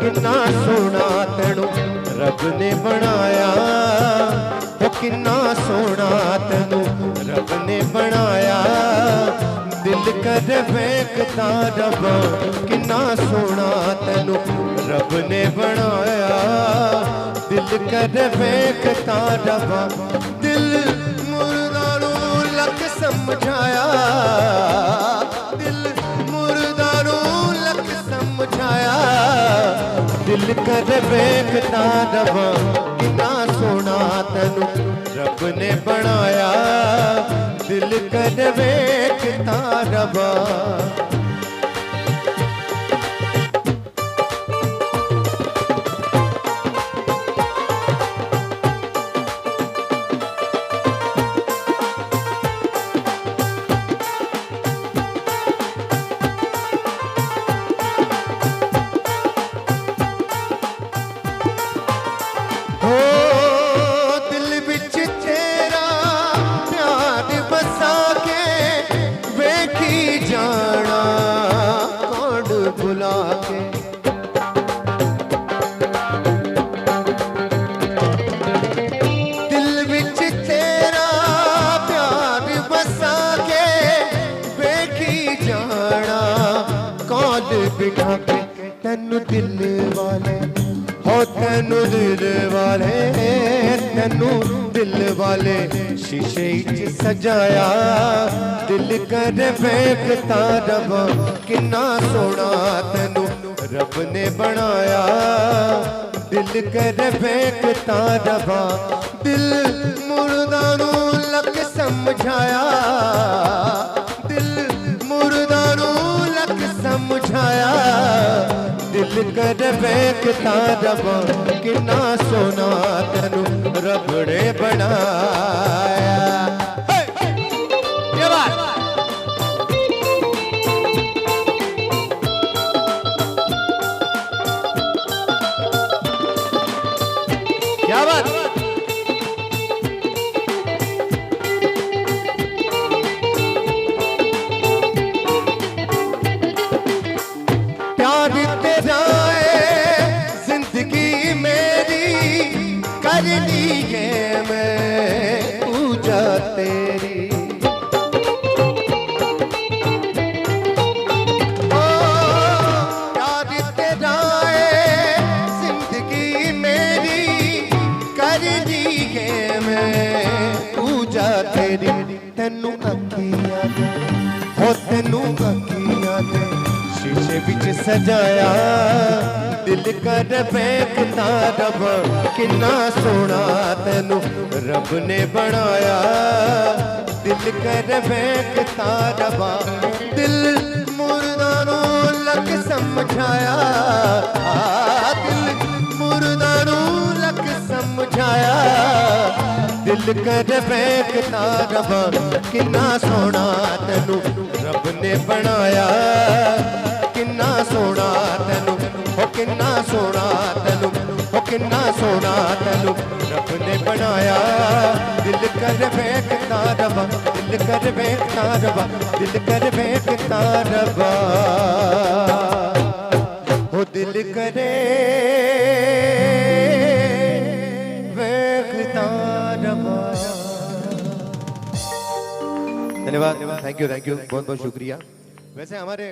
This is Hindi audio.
किन्ना सोना तेनू रब ने बनाया, किन्ना सोना तेनू रब ने बनाया, दिल कर वेखदा रब्बा किन्ना सोना तेनू रब ने बनाया, दिल कर वेखदा रब्बा, दिल मुर्दा नू लख समझाया, दिल मुर्दा नू लख समझाया, दिल कर वेखदा रब्बा किन्ना सोना तेनू रब ने बनाया, दिल कर वेखदा रब्बा। बिठा के तेनू दिल वाले हो, तेनू दिल वाले, तेनू दिल वाले शीशे च सजाया, दिल कर वेखदा रब्बा किन्ना सोना तेनू रब ने बनाया, दिल कर वेखदा रब्बा, दिल मुर्दा नू लख समझाया, दिल मुर्दा नू लख समझाया, दिल कर वेखदा रब्बा किन्ना सोना तेनू रब ने बनाया। क्या बात, क्या बात, प्यार तेरा जिंदगी मेरी कर ली है मैं पूजा तेरी, ओ प्यार तेरा जिंदगी मेरी कर ली है मैं पूजा तेरी, तेनू अखियां दे हो, तेनू अखियां दे शीशे बिच सजाया, दिल कर वेखदा रब्बा किन्ना सोना तेनू रब ने बनाया, दिल कर वेखदा रब्बा, दिल मुर्दा नू लख समझाया, दिल मुर्दा नू लख समझाया, दिल कर वेखदा रब्बा किन्ना सोना तेनू रब ने बनाया, किन्ना सोना तेनू हो, किन्ना सोना तेनू हो, किन्ना सोना तेनू रब ने बनाया, दिल कर वेखदा रब्बा, दिल कर वेखदा रब्बा, दिल कर वेखदा रब्बा, हो दिल करे वेखदा रब्बा। धन्यवाद, थैंक यू, बहुत बहुत शुक्रिया। वैसे हमारे